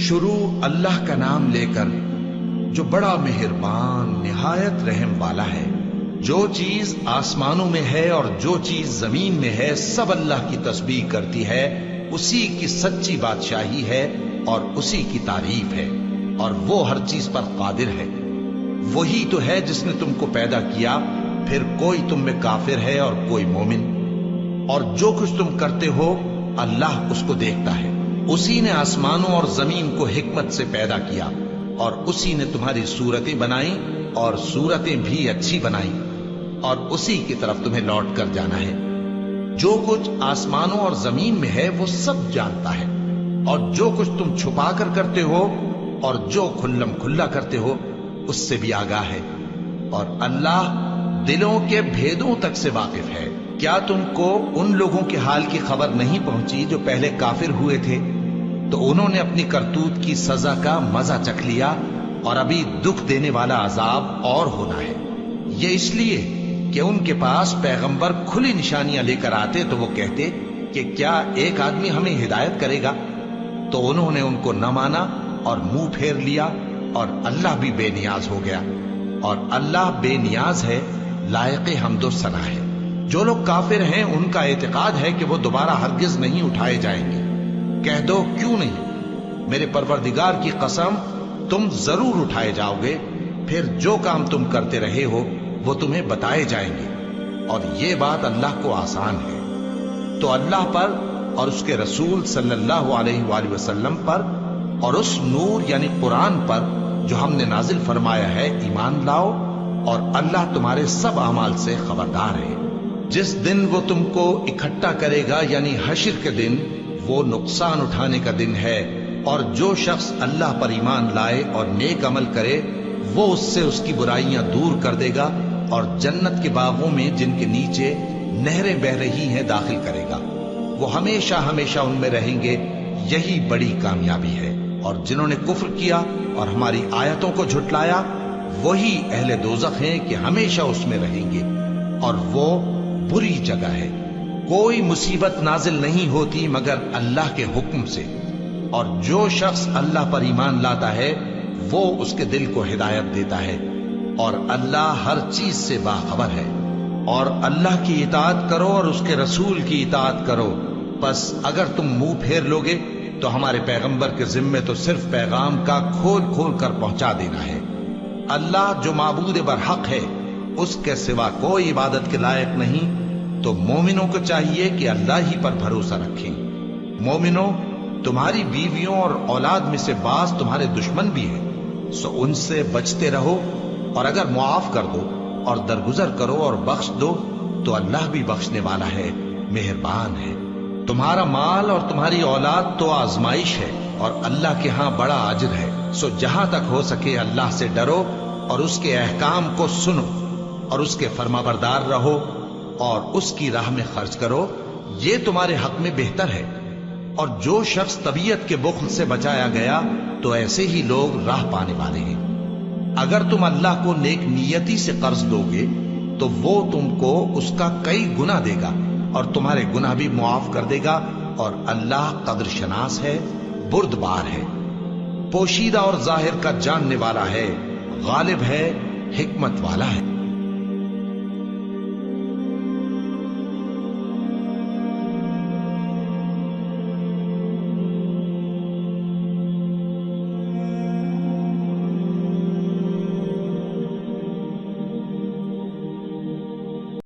شروع اللہ کا نام لے کر جو بڑا مہربان نہایت رحم والا ہے۔ جو چیز آسمانوں میں ہے اور جو چیز زمین میں ہے سب اللہ کی تسبیح کرتی ہے، اسی کی سچی بادشاہی ہے اور اسی کی تعریف ہے، اور وہ ہر چیز پر قادر ہے۔ وہی تو ہے جس نے تم کو پیدا کیا، پھر کوئی تم میں کافر ہے اور کوئی مومن، اور جو کچھ تم کرتے ہو اللہ اس کو دیکھتا ہے۔ اسی نے آسمانوں اور زمین کو حکمت سے پیدا کیا، اور اسی نے تمہاری صورتیں بنائی اور صورتیں بھی اچھی بنائی، اور اسی کی طرف تمہیں لوٹ کر جانا ہے۔ جو کچھ آسمانوں اور زمین میں ہے وہ سب جانتا ہے، اور جو کچھ تم چھپا کر کرتے ہو اور جو کھلم کھلا کرتے ہو اس سے بھی آگاہ ہے، اور اللہ دلوں کے بھیدوں تک سے واقف ہے۔ کیا تم کو ان لوگوں کے حال کی خبر نہیں پہنچی جو پہلے کافر ہوئے تھے؟ تو انہوں نے اپنی کرتوت کی سزا کا مزہ چکھ لیا، اور ابھی دکھ دینے والا عذاب اور ہونا ہے۔ یہ اس لیے کہ ان کے پاس پیغمبر کھلی نشانیاں لے کر آتے تو وہ کہتے کہ کیا ایک آدمی ہمیں ہدایت کرے گا؟ تو انہوں نے ان کو نہ مانا اور منہ پھیر لیا، اور اللہ بھی بے نیاز ہو گیا، اور اللہ بے نیاز ہے، لائق حمد و ثنا ہے۔ جو لوگ کافر ہیں ان کا اعتقاد ہے کہ وہ دوبارہ ہرگز نہیں اٹھائے جائیں گے۔ کہہ دو کیوں نہیں؟ میرے پروردگار کی قسم تم ضرور اٹھائے جاؤ گے، پھر جو کام تم کرتے رہے ہو وہ تمہیں بتائے جائیں گے، اور یہ بات اللہ کو آسان ہے۔ تو اللہ پر اور اس کے رسول صلی اللہ علیہ وآلہ وسلم پر اور اس نور یعنی قرآن پر جو ہم نے نازل فرمایا ہے ایمان لاؤ، اور اللہ تمہارے سب اعمال سے خبردار ہے۔ جس دن وہ تم کو اکٹھا کرے گا یعنی حشر کے دن، وہ نقصان اٹھانے کا دن ہے، اور جو شخص اللہ پر ایمان لائے اور نیک عمل کرے وہ اس سے اس کی برائیاں دور کر دے گا، اور جنت کے باغوں میں جن کے نیچے نہریں بہ رہی ہیں داخل کرے گا۔ وہ ہمیشہ ہمیشہ ان میں رہیں گے، یہی بڑی کامیابی ہے۔ اور جنہوں نے کفر کیا اور ہماری آیتوں کو جھٹلایا وہی اہل دوزخ ہیں کہ ہمیشہ اس میں رہیں گے، اور وہ بری جگہ ہے۔ کوئی مصیبت نازل نہیں ہوتی مگر اللہ کے حکم سے، اور جو شخص اللہ پر ایمان لاتا ہے وہ اس کے دل کو ہدایت دیتا ہے، اور اللہ ہر چیز سے باخبر ہے۔ اور اللہ کی اطاعت کرو اور اس کے رسول کی اطاعت کرو، پس اگر تم منہ پھیر لوگے تو ہمارے پیغمبر کے ذمے تو صرف پیغام کا کھول کھول کر پہنچا دینا ہے۔ اللہ جو معبود برحق ہے اس کے سوا کوئی عبادت کے لائق نہیں، تو مومنوں کو چاہیے کہ اللہ ہی پر بھروسہ رکھیں۔ مومنوں، تمہاری بیویوں اور اولاد میں سے بعض تمہارے دشمن بھی ہیں، سو ان سے بچتے رہو، اور اگر معاف کر دو اور درگزر کرو اور بخش دو تو اللہ بھی بخشنے والا ہے، مہربان ہے۔ تمہارا مال اور تمہاری اولاد تو آزمائش ہے، اور اللہ کے ہاں بڑا اجر ہے، سو جہاں تک ہو سکے اللہ سے ڈرو اور اس کے احکام کو سنو، اور اس کے فرمانبردار رہو، اور اس کی راہ میں خرچ کرو، یہ تمہارے حق میں بہتر ہے۔ اور جو شخص طبیعت کے بخل سے بچایا گیا تو ایسے ہی لوگ راہ پانے والے ہیں۔ اگر تم اللہ کو نیک نیتی سے قرض دو گے تو وہ تم کو اس کا کئی گنا دے گا، اور تمہارے گناہ بھی معاف کر دے گا، اور اللہ قدر شناس ہے، بردبار ہے، پوشیدہ اور ظاہر کا جاننے والا ہے، غالب ہے، حکمت والا ہے۔